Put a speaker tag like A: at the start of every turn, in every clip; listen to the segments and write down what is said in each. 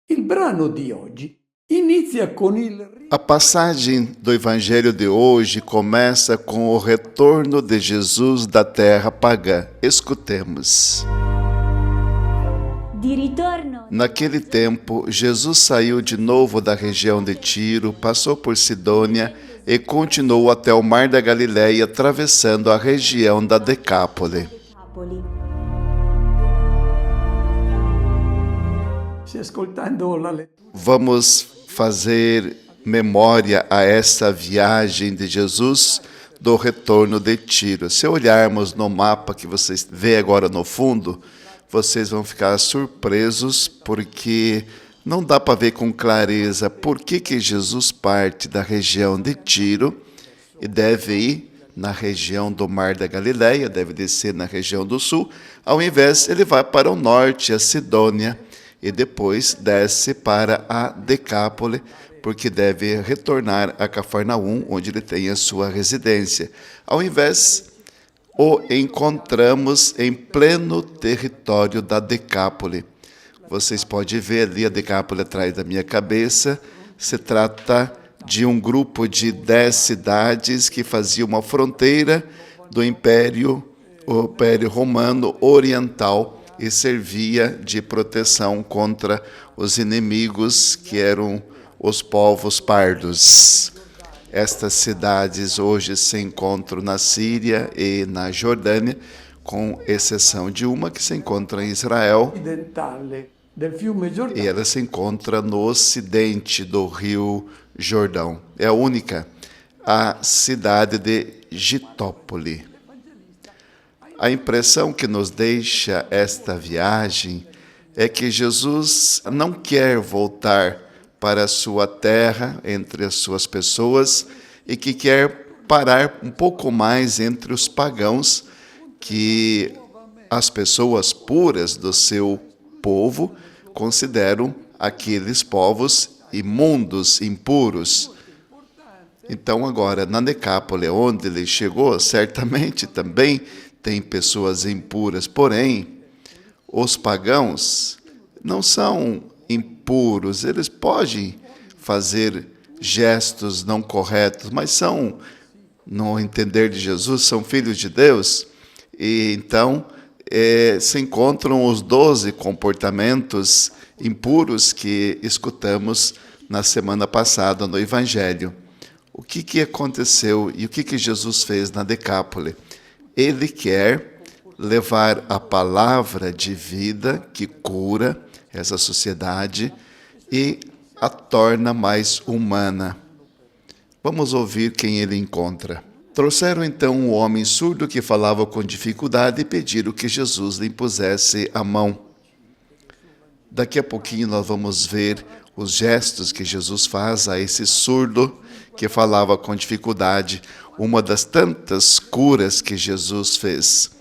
A: Il brano di oggi inizia con il
B: A passagem do Evangelho de hoje começa com o retorno de Jesus da terra pagã. Escutemos.
C: Di ritorno
B: Naquele tempo, Jesus saiu de novo da região de Tiro, passou por Sidônia e continuou até o mar da Galileia, atravessando a região da Decápole.
C: Napoli.
A: Se ascoltando la lettura
B: Vamos fazer memória a essa viagem de Jesus do retorno de Tiro. Se olharmos no mapa que vocês vê agora no fundo, vocês vão ficar surpresos porque não dá para ver com clareza por que Jesus parte da região de Tiro e deve ir na região do Mar da Galileia, deve descer na região do sul. Ao invés, ele vai para o norte, a Sidônia, e depois desce para a Decápole, porque deve retornar a Cafarnaum, onde ele tem a sua residência. Ao invés, o encontramos em pleno território da Decápole. Vocês podem ver ali a Decápole atrás da minha cabeça. Se trata de um grupo de 10 cidades que fazia uma fronteira do Império Romano Oriental e servia de proteção contra os inimigos que eram os povos pardos. Estas cidades hoje se encontram na Síria e na Jordânia, com exceção de uma que se encontra em Israel,
A: occidentale del fiume
B: e
A: Giordano
B: ela se encontra no ocidente do rio Jordão. É a única, a cidade de Gitópole. A impressão que nos deixa esta viagem é que Jesus não quer voltar para a sua terra, entre as suas pessoas, e que quer parar um pouco mais entre os pagãos, que as pessoas puras do seu povo consideram aqueles povos imundos, impuros. Então agora, na Decápole, onde ele chegou, certamente também tem pessoas impuras, porém, os pagãos não são impuros, eles podem fazer gestos não corretos, mas são, no entender de Jesus, são filhos de Deus, e então se encontram os 12 comportamentos impuros que escutamos na semana passada no Evangelho. O que aconteceu e o que Jesus fez na Decápole? Ele quer levar a palavra de vida que cura essa sociedade e a torna mais humana. Vamos ouvir quem ele encontra. Trouxeram então um homem surdo que falava com dificuldade e pediram que Jesus lhe impusesse a mão. Daqui a pouquinho nós vamos ver os gestos que Jesus faz a esse surdo que falava com dificuldade, uma das tantas curas que Jesus fez.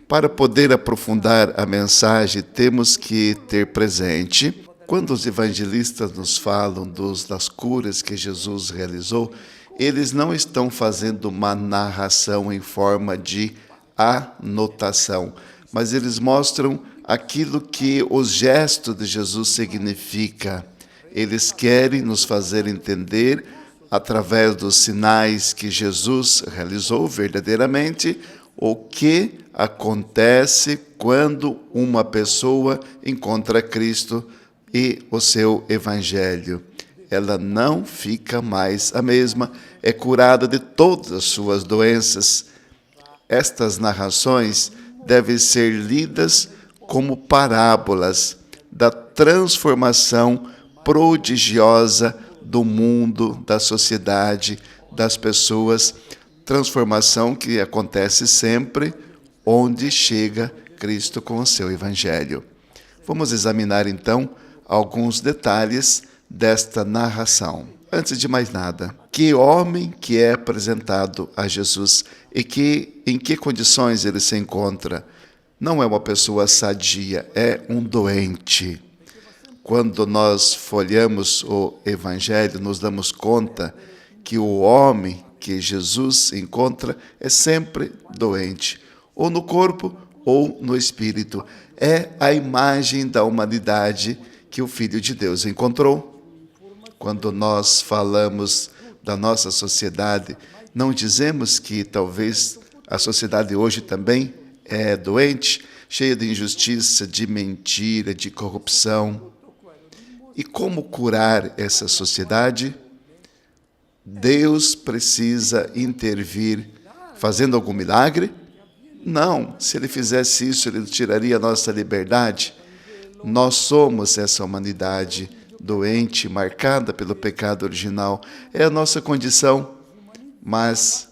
B: Para poder aprofundar a mensagem, temos que ter presente, quando os evangelistas nos falam das curas que Jesus realizou, eles não estão fazendo uma narração em forma de anotação, mas eles mostram aquilo que os gestos de Jesus significa. Eles querem nos fazer entender, através dos sinais que Jesus realizou verdadeiramente, o que acontece quando uma pessoa encontra Cristo e o seu Evangelho. Ela não fica mais a mesma, é curada de todas as suas doenças. Estas narrações devem ser lidas como parábolas da transformação prodigiosa do mundo, da sociedade, das pessoas, transformação que acontece sempre onde chega Cristo com o seu Evangelho. Vamos examinar então alguns detalhes desta narração. Antes de mais nada, que homem que é apresentado a Jesus e em que condições ele se encontra? Não é uma pessoa sadia, é um doente. Quando nós folheamos o Evangelho, nos damos conta que o homem que Jesus encontra é sempre doente, ou no corpo ou no espírito. É a imagem da humanidade que o Filho de Deus encontrou. Quando nós falamos da nossa sociedade, não dizemos que talvez a sociedade hoje também é doente, cheia de injustiça, de mentira, de corrupção. E como curar essa sociedade? Deus precisa intervir fazendo algum milagre? Não, se Ele fizesse isso, Ele tiraria a nossa liberdade. Nós somos essa humanidade doente, marcada pelo pecado original. É a nossa condição, mas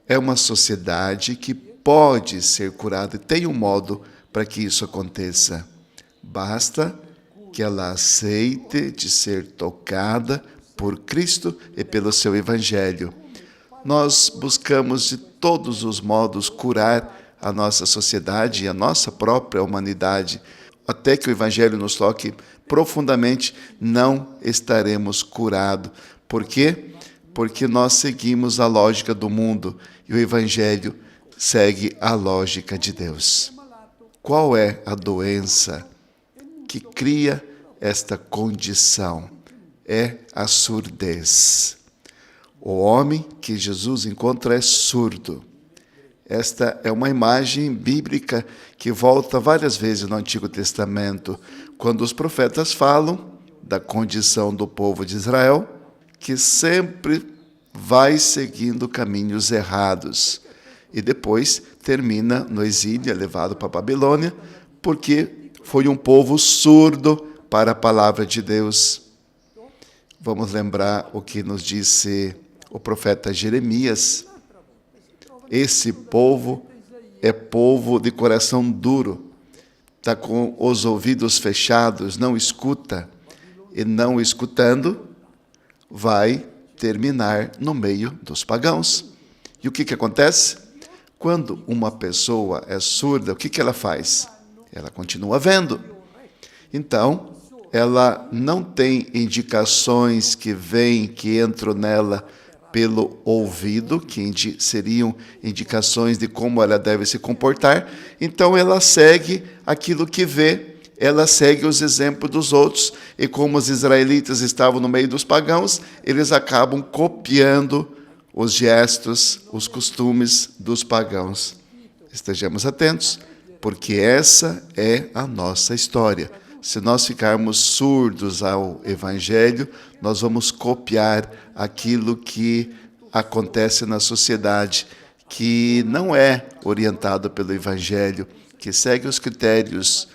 B: é uma sociedade que pode ser curada e tem um modo para que isso aconteça. Basta que ela aceite de ser tocada por Cristo e pelo seu Evangelho. Nós buscamos de todos os modos curar a nossa sociedade e a nossa própria humanidade. Até que o Evangelho nos toque profundamente, não estaremos curados. Por quê? Porque nós seguimos a lógica do mundo e o Evangelho segue a lógica de Deus. Qual é a doença que cria esta condição? É a surdez. O homem que Jesus encontra é surdo. Esta é uma imagem bíblica que volta várias vezes no Antigo Testamento, quando os profetas falam da condição do povo de Israel, que sempre vai seguindo caminhos errados. E depois termina no exílio, é levado para a Babilônia, porque foi um povo surdo para a palavra de Deus. Vamos lembrar o que nos disse o profeta Jeremias. Esse povo é povo de coração duro, está com os ouvidos fechados, não escuta, e não escutando, vai terminar no meio dos pagãos. E o que acontece? Quando uma pessoa é surda, o que ela faz? Ela continua vendo. Então, ela não tem indicações que vêm, que entram nela pelo ouvido, que seriam indicações de como ela deve se comportar. Então, ela segue aquilo que vê, ela segue os exemplos dos outros. E como os israelitas estavam no meio dos pagãos, eles acabam copiando os gestos, os costumes dos pagãos. Estejamos atentos, porque essa é a nossa história. Se nós ficarmos surdos ao Evangelho, nós vamos copiar aquilo que acontece na sociedade, que não é orientado pelo Evangelho, que segue os critérios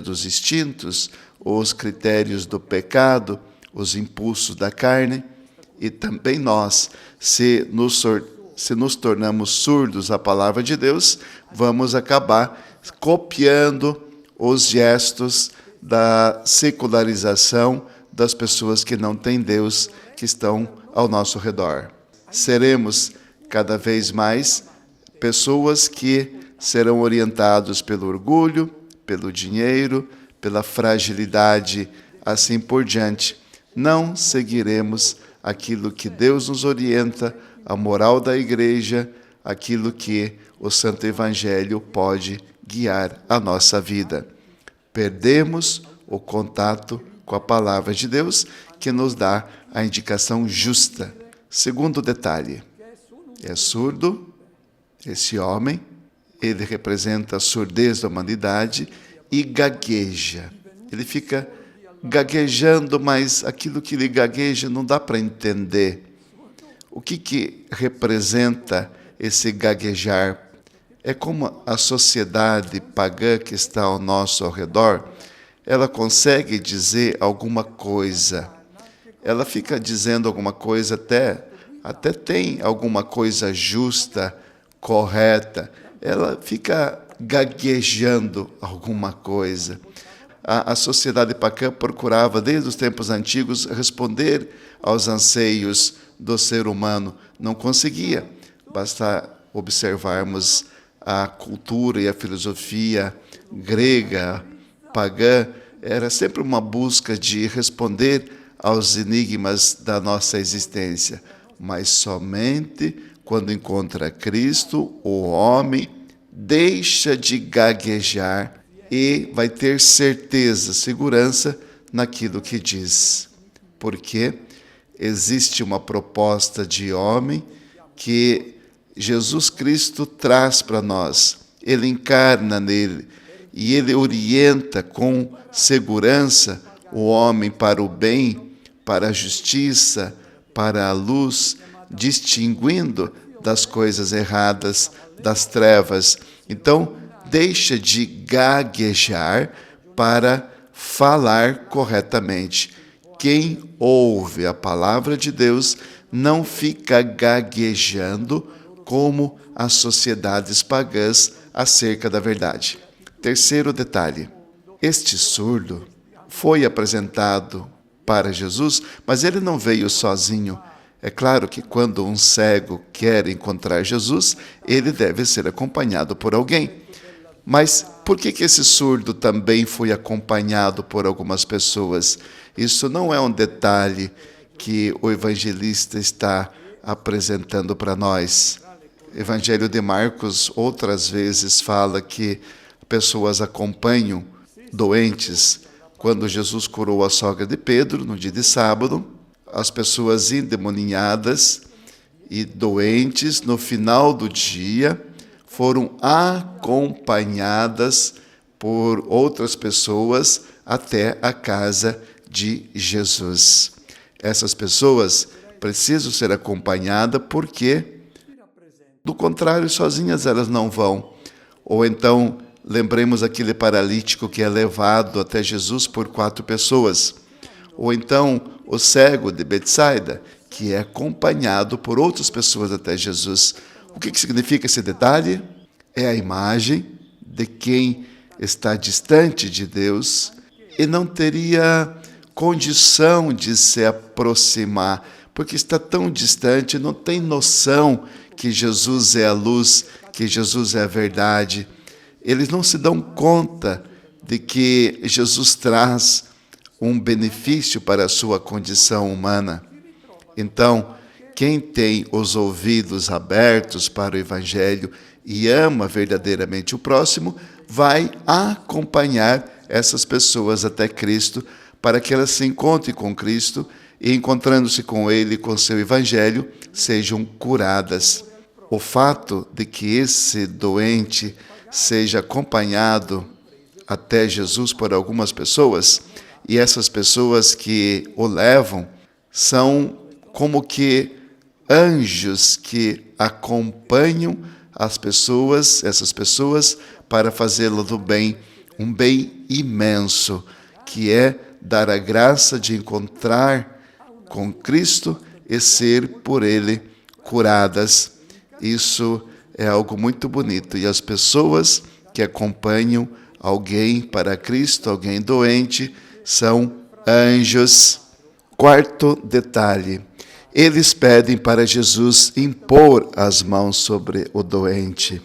B: dos instintos, os critérios do pecado, os impulsos da carne. E também nós, se nos tornamos surdos à palavra de Deus, vamos acabar copiando os gestos da secularização das pessoas que não têm Deus, que estão ao nosso redor. Seremos cada vez mais pessoas que serão orientados pelo orgulho, pelo dinheiro, pela fragilidade, assim por diante. Não seguiremos aquilo que Deus nos orienta, a moral da igreja, aquilo que o Santo Evangelho pode guiar a nossa vida. Perdemos o contato com a palavra de Deus, que nos dá a indicação justa. Segundo detalhe, é surdo esse homem, ele representa a surdez da humanidade e gagueja. Ele fica gaguejando, mas aquilo que ele gagueja não dá para entender. O que representa esse gaguejar? É como a sociedade pagã que está ao nosso redor, ela consegue dizer alguma coisa. Ela fica dizendo alguma coisa, até tem alguma coisa justa, correta. Ela fica gaguejando alguma coisa. A sociedade pagã procurava, desde os tempos antigos, responder aos anseios do ser humano. Não conseguia. Basta observarmos a cultura e a filosofia grega, pagã, era sempre uma busca de responder aos enigmas da nossa existência. Mas somente quando encontra Cristo, o homem deixa de gaguejar e vai ter certeza, segurança naquilo que diz. Porque existe uma proposta de homem que Jesus Cristo traz para nós. Ele encarna nele e ele orienta com segurança o homem para o bem, para a justiça, para a luz, distinguindo das coisas erradas, das trevas. Então, deixa de gaguejar para falar corretamente. Quem ouve a palavra de Deus não fica gaguejando como as sociedades pagãs acerca da verdade. Terceiro detalhe: este surdo foi apresentado para Jesus, mas ele não veio sozinho. É claro que quando um cego quer encontrar Jesus, ele deve ser acompanhado por alguém. Mas por que esse surdo também foi acompanhado por algumas pessoas? Isso não é um detalhe que o evangelista está apresentando para nós. O Evangelho de Marcos outras vezes fala que pessoas acompanham doentes. Quando Jesus curou a sogra de Pedro, no dia de sábado, as pessoas endemoninhadas e doentes, no final do dia, foram acompanhadas por outras pessoas até a casa de Jesus. Essas pessoas precisam ser acompanhadas porque, do contrário, sozinhas elas não vão. Ou então, lembremos aquele paralítico que é levado até Jesus por 4 pessoas. Ou então, o cego de Betsaida, que é acompanhado por outras pessoas até Jesus. O que significa esse detalhe? É a imagem de quem está distante de Deus e não teria condição de se aproximar, porque está tão distante, não tem noção que Jesus é a luz, que Jesus é a verdade. Eles não se dão conta de que Jesus traz um benefício para a sua condição humana. Então, quem tem os ouvidos abertos para o Evangelho e ama verdadeiramente o próximo, vai acompanhar essas pessoas até Cristo, para que elas se encontrem com Cristo e, encontrando-se com Ele e com seu Evangelho, sejam curadas. O fato de que esse doente seja acompanhado até Jesus por algumas pessoas, e essas pessoas que o levam são como que anjos que acompanham as pessoas, essas pessoas, para fazê-lo do bem, um bem imenso, que é dar a graça de encontrar com Cristo e ser por Ele curadas. Isso é algo muito bonito. E as pessoas que acompanham alguém para Cristo, alguém doente, são anjos. Quarto detalhe: eles pedem para Jesus impor as mãos sobre o doente.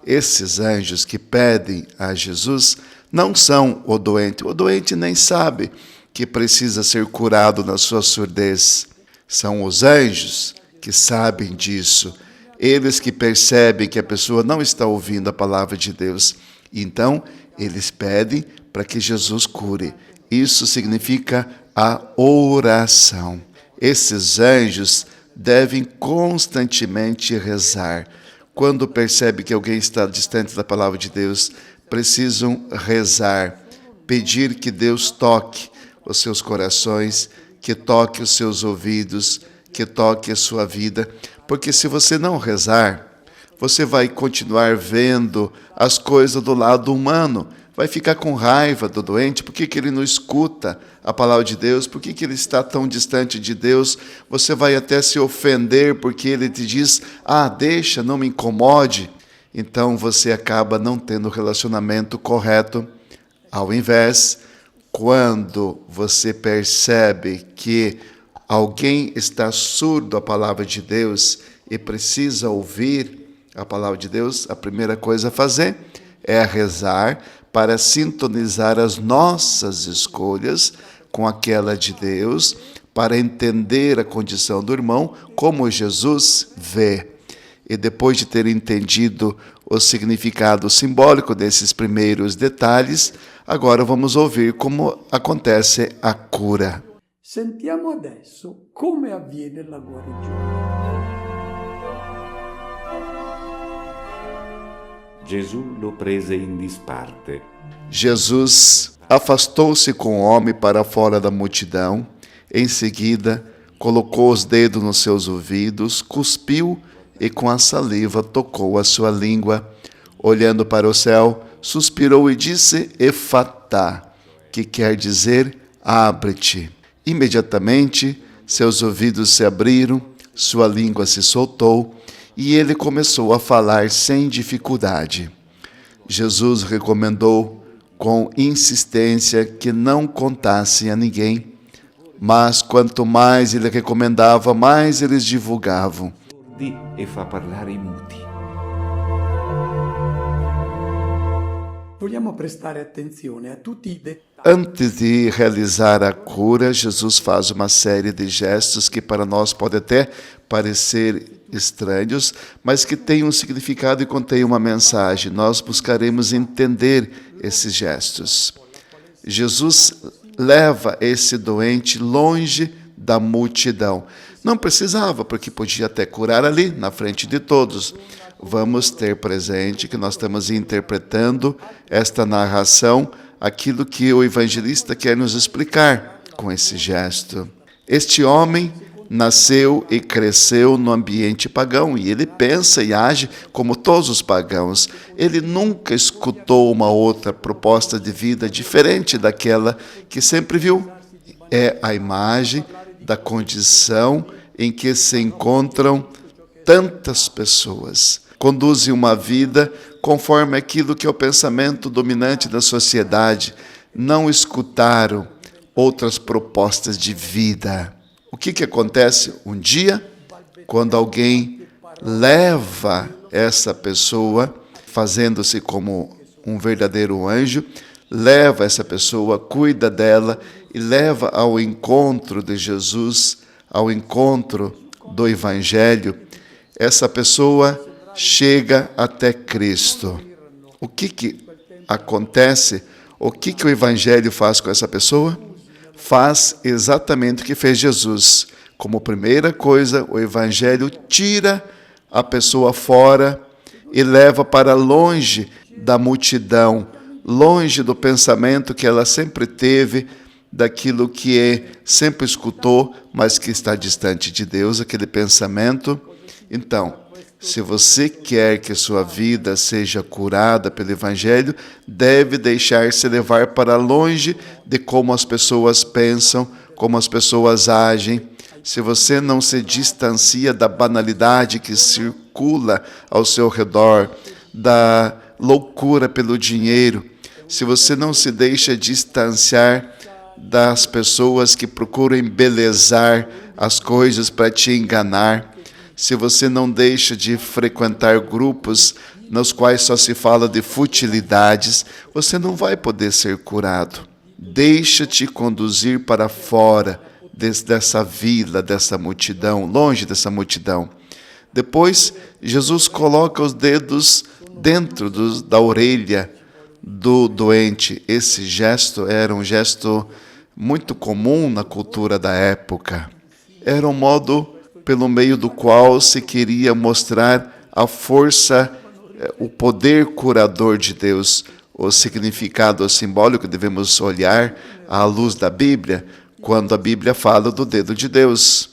B: Esses anjos que pedem a Jesus não são o doente. O doente nem sabe que precisa ser curado na sua surdez. São os anjos que sabem disso. Eles que percebem que a pessoa não está ouvindo a palavra de Deus. Então, eles pedem para que Jesus cure. Isso significa a oração. Esses anjos devem constantemente rezar. Quando percebem que alguém está distante da palavra de Deus, precisam rezar, pedir que Deus toque os seus corações, que toque os seus ouvidos, que toque a sua vida. Porque se você não rezar, você vai continuar vendo as coisas do lado humano. Vai ficar com raiva do doente. Por que ele não escuta a palavra de Deus? Por que ele está tão distante de Deus? Você vai até se ofender porque ele te diz: deixa, não me incomode. Então você acaba não tendo o relacionamento correto. Ao invés, quando você percebe que alguém está surdo à palavra de Deus e precisa ouvir a palavra de Deus, a primeira coisa a fazer é rezar para sintonizar as nossas escolhas com aquela de Deus, para entender a condição do irmão como Jesus vê. E depois de ter entendido o significado simbólico desses primeiros detalhes, agora vamos ouvir como acontece a cura.
A: Sentiamo adesso come avviene la guarigione.
C: Gesù lo prese in disparte.
B: Jesus afastou-se com o homem para fora da multidão. Em seguida, colocou os dedos nos seus ouvidos, cuspiu e com a saliva tocou a sua língua. Olhando para o céu, suspirou e disse: Efatá, que quer dizer abre-te. Imediatamente, seus ouvidos se abriram, sua língua se soltou e ele começou a falar sem dificuldade. Jesus recomendou com insistência que não contasse a ninguém, mas quanto mais ele recomendava, mais eles divulgavam.
C: E fa parlare i muti.
A: Vogliamo prestare attenzione a tutti i dettagli.
B: Antes de realizar a cura, Jesus faz uma série de gestos que para nós pode até parecer estranhos, mas que têm um significado e contêm uma mensagem. Nós buscaremos entender esses gestos. Jesus leva esse doente longe da multidão. Não precisava, porque podia até curar ali, na frente de todos. Vamos ter presente que nós estamos interpretando esta narração, aquilo que o evangelista quer nos explicar com esse gesto. Este homem nasceu e cresceu no ambiente pagão e ele pensa e age como todos os pagãos. Ele nunca escutou uma outra proposta de vida diferente daquela que sempre viu. É a imagem da condição em que se encontram tantas pessoas. Conduzem uma vida conforme aquilo que é o pensamento dominante da sociedade. Não escutaram outras propostas de vida. O que acontece? Um dia, quando alguém leva essa pessoa, fazendo-se como um verdadeiro anjo, leva essa pessoa, cuida dela e leva ao encontro de Jesus, ao encontro do Evangelho, essa pessoa chega até Cristo. O que acontece? O que o Evangelho faz com essa pessoa? Faz exatamente o que fez Jesus. Como primeira coisa, o Evangelho tira a pessoa fora e leva para longe da multidão, longe do pensamento que ela sempre teve, daquilo que sempre escutou, mas que está distante de Deus, aquele pensamento. Então, se você quer que sua vida seja curada pelo Evangelho, deve deixar-se levar para longe de como as pessoas pensam, como as pessoas agem. Se você não se distancia da banalidade que circula ao seu redor, da loucura pelo dinheiro, se você não se deixa distanciar das pessoas que procuram embelezar as coisas para te enganar, se você não deixa de frequentar grupos nos quais só se fala de futilidades, você não vai poder ser curado. Deixa-te conduzir para fora dessa vila, dessa multidão, longe dessa multidão. Depois, Jesus coloca os dedos dentro da orelha do doente. Esse gesto era um gesto muito comum na cultura da época. Era um modo pelo meio do qual se queria mostrar a força, o poder curador de Deus, o significado simbólico. Devemos olhar à luz da Bíblia, quando a Bíblia fala do dedo de Deus.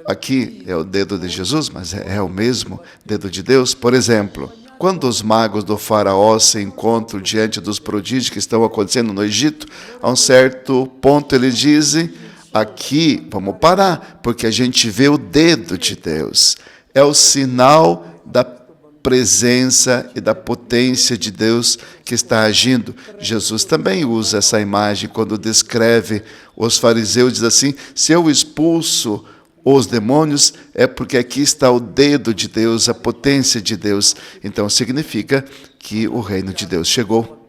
B: Aqui é o dedo de Jesus, mas é o mesmo dedo de Deus. Por exemplo, quando os magos do faraó se encontram diante dos prodígios que estão acontecendo no Egito, a um certo ponto eles dizem: aqui, vamos parar, porque a gente vê o dedo de Deus. É o sinal da presença e da potência de Deus que está agindo. Jesus também usa essa imagem quando descreve os fariseus, diz assim: se eu expulso os demônios, é porque aqui está o dedo de Deus, a potência de Deus. Então significa que o reino de Deus chegou.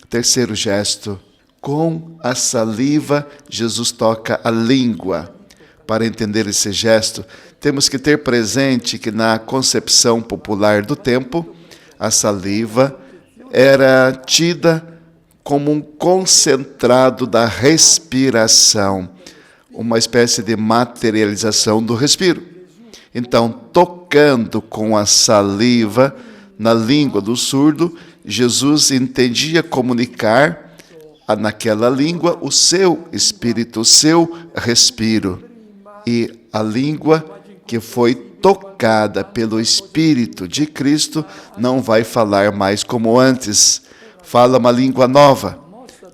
B: Terceiro gesto. Com a saliva, Jesus toca a língua. para entender esse gesto, temos que ter presente que na concepção popular do tempo, a saliva era tida como um concentrado da respiração, uma espécie de materialização do respiro. Então, tocando com a saliva na língua do surdo, Jesus entendia comunicar naquela língua o seu espírito, o seu respiro. E a língua que foi tocada pelo Espírito de Cristo não vai falar mais como antes. Fala uma língua nova.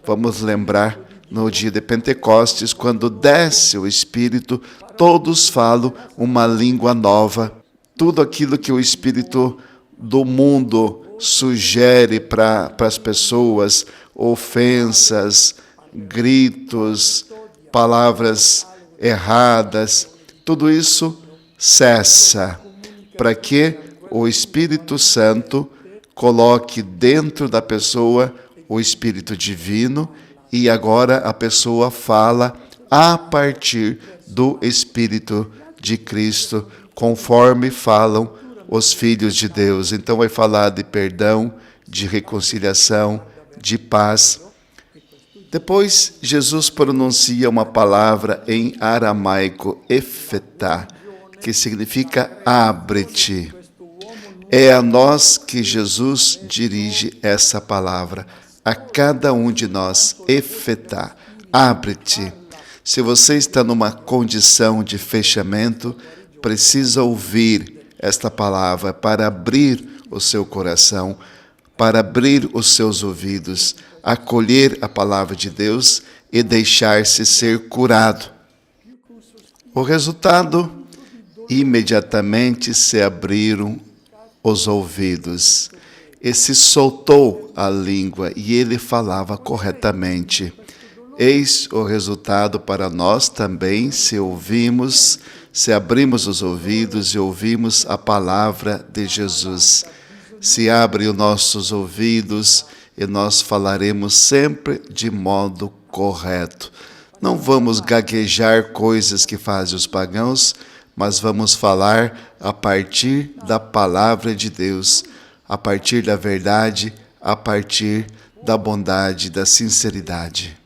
B: Vamos lembrar no dia de Pentecostes, quando desce o Espírito, todos falam uma língua nova. Tudo aquilo que o Espírito do mundo sugere para as pessoas, ofensas, gritos, palavras erradas, tudo isso cessa, para que o Espírito Santo coloque dentro da pessoa o Espírito Divino e agora a pessoa fala a partir do Espírito de Cristo, conforme falam os filhos de Deus. Então vai falar de perdão, de reconciliação, de paz. Depois, Jesus pronuncia uma palavra em aramaico, efetá, que significa abre-te. É a nós que Jesus dirige essa palavra, a cada um de nós, efetá, abre-te. Se você está numa condição de fechamento, precisa ouvir esta palavra para abrir o seu coração, para abrir os seus ouvidos, acolher a palavra de Deus e deixar-se ser curado. O resultado, imediatamente se abriram os ouvidos e se soltou a língua e ele falava corretamente. Eis o resultado para nós também, se ouvimos, se abrimos os ouvidos e ouvimos a palavra de Jesus. Se abrem os nossos ouvidos e nós falaremos sempre de modo correto. Não vamos gaguejar coisas que fazem os pagãos, mas vamos falar a partir da palavra de Deus, a partir da verdade, a partir da bondade, da sinceridade.